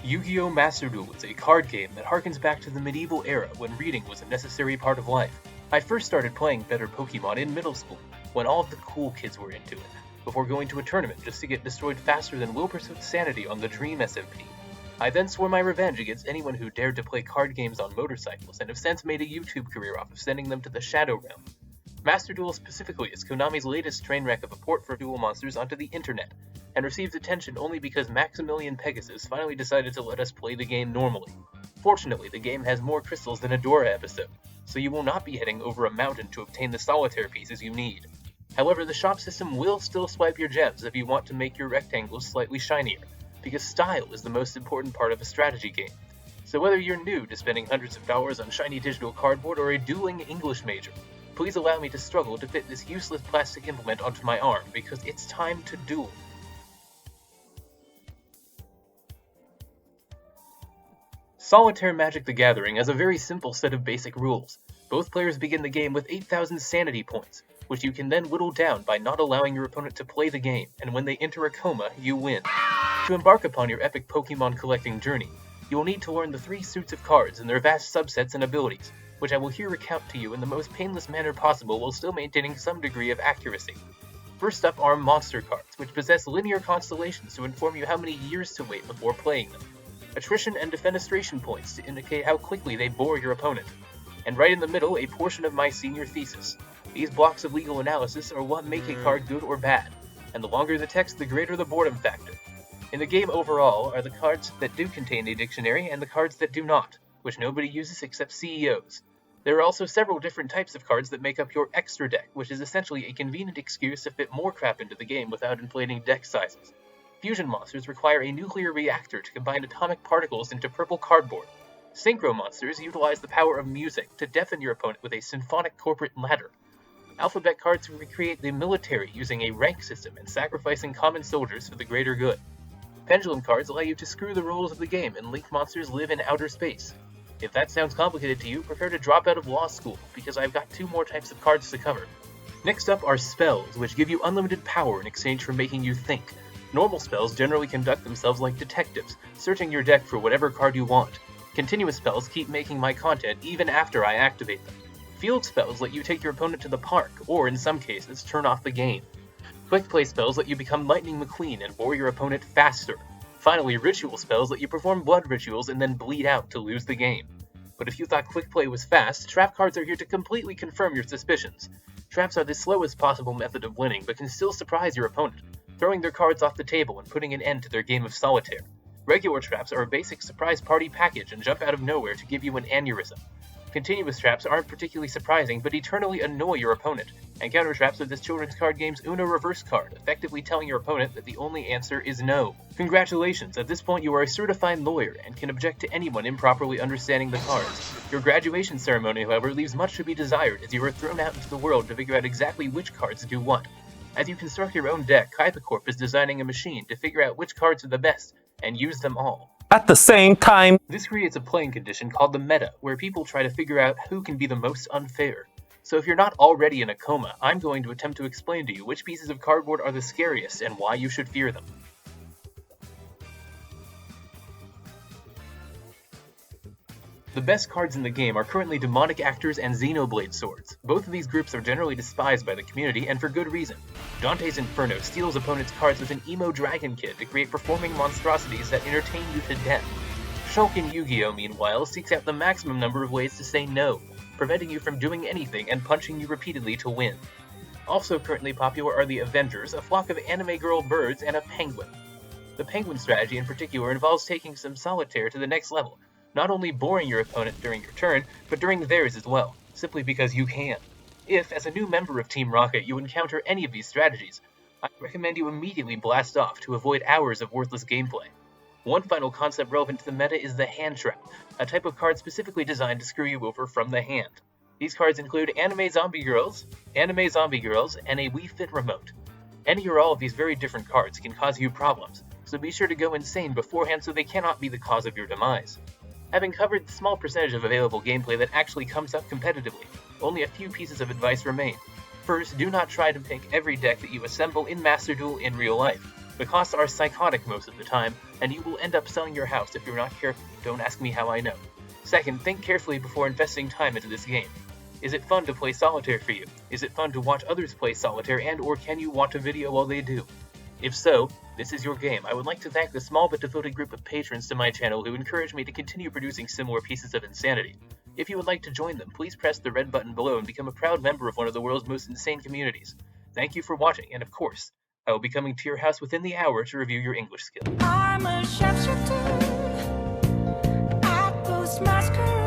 Yu-Gi-Oh! Master Duel is a card game that harkens back to the medieval era when reading was a necessary part of life. I first started playing better Pokemon in middle school, when all of the cool kids were into it, before going to a tournament just to get destroyed faster than Will Pursuit Sanity on the Dream SMP. I then swore my revenge against anyone who dared to play card games on motorcycles, and have since made a YouTube career off of sending them to the Shadow Realm. Master Duel specifically is Konami's latest train wreck of a port for duel monsters onto the internet, and receives attention only because Maximilian Pegasus finally decided to let us play the game normally. Fortunately, the game has more crystals than a Dora episode, so you will not be heading over a mountain to obtain the solitaire pieces you need. However, the shop system will still swipe your gems if you want to make your rectangles slightly shinier, because style is the most important part of a strategy game. So whether you're new to spending hundreds of dollars on shiny digital cardboard or a dueling English major, please allow me to struggle to fit this useless plastic implement onto my arm, because it's time to duel. Solitaire Magic the Gathering has a very simple set of basic rules. Both players begin the game with 8,000 sanity points, which you can then whittle down by not allowing your opponent to play the game, and when they enter a coma, you win. To embark upon your epic Pokemon collecting journey, you will need to learn the 3 suits of cards and their vast subsets and abilities, which I will here recount to you in the most painless manner possible while still maintaining some degree of accuracy. First up are monster cards, which possess linear constellations to inform you how many years to wait before playing them. Attrition and defenestration points to indicate how quickly they bore your opponent. And right in the middle, a portion of my senior thesis. These blocks of legal analysis are what make a card good or bad, and the longer the text, the greater the boredom factor. In the game overall are the cards that do contain a dictionary and the cards that do not, which nobody uses except CEOs. There are also several different types of cards that make up your extra deck, which is essentially a convenient excuse to fit more crap into the game without inflating deck sizes. Fusion monsters require a nuclear reactor to combine atomic particles into purple cardboard. Synchro monsters utilize the power of music to deafen your opponent with a symphonic corporate ladder. Alphabet cards recreate the military using a rank system and sacrificing common soldiers for the greater good. Pendulum cards allow you to screw the rules of the game, and Link monsters live in outer space. If that sounds complicated to you, prepare to drop out of law school, because I've got 2 more types of cards to cover. Next up are spells, which give you unlimited power in exchange for making you think. Normal spells generally conduct themselves like detectives, searching your deck for whatever card you want. Continuous spells keep making my content even after I activate them. Field spells let you take your opponent to the park, or in some cases, turn off the game. Quick play spells let you become Lightning McQueen and bore your opponent faster. Finally, ritual spells let you perform blood rituals and then bleed out to lose the game. But if you thought quick play was fast, trap cards are here to completely confirm your suspicions. Traps are the slowest possible method of winning, but can still surprise your opponent, throwing their cards off the table and putting an end to their game of solitaire. Regular traps are a basic surprise party package and jump out of nowhere to give you an aneurysm. Continuous traps aren't particularly surprising, but eternally annoy your opponent, and counter traps are this children's card game's Uno reverse card, effectively telling your opponent that the only answer is no. Congratulations, at this point you are a certified lawyer and can object to anyone improperly understanding the cards. Your graduation ceremony, however, leaves much to be desired as you are thrown out into the world to figure out exactly which cards do what. As you construct your own deck, Hypercorp is designing a machine to figure out which cards are the best, and use them all. At the same time, this creates a playing condition called the meta, where people try to figure out who can be the most unfair. So if you're not already in a coma, I'm going to attempt to explain to you which pieces of cardboard are the scariest and why you should fear them. The best cards in the game are currently Demonic Actors and Xenoblade Swords. Both of these groups are generally despised by the community, and for good reason. Dante's Inferno steals opponents' cards with an emo dragon kid to create performing monstrosities that entertain you to death. Shulkin Yu-Gi-Oh! Meanwhile seeks out the maximum number of ways to say no, preventing you from doing anything and punching you repeatedly to win. Also currently popular are the Avengers, a flock of anime girl birds, and a penguin. The penguin strategy in particular involves taking some solitaire to the next level, not only boring your opponent during your turn, but during theirs as well, simply because you can. If, as a new member of Team Rocket, you encounter any of these strategies, I recommend you immediately blast off to avoid hours of worthless gameplay. One final concept relevant to the meta is the hand trap, a type of card specifically designed to screw you over from the hand. These cards include Anime Zombie Girls, and a Wii Fit remote. Any or all of these very different cards can cause you problems, so be sure to go insane beforehand so they cannot be the cause of your demise. Having covered the small percentage of available gameplay that actually comes up competitively, only a few pieces of advice remain. First, do not try to pick every deck that you assemble in Master Duel in real life. The costs are psychotic most of the time, and you will end up selling your house if you're not careful. Don't ask me how I know. Second, think carefully before investing time into this game. Is it fun to play solitaire for you? Is it fun to watch others play solitaire, and or can you watch a video while they do? If so, this is your game. I would like to thank the small but devoted group of patrons to my channel who encourage me to continue producing similar pieces of insanity. If you would like to join them, please press the red button below and become a proud member of one of the world's most insane communities. Thank you for watching, and of course, I will be coming to your house within the hour to review your English skills. I'm a chef, at those masquerades.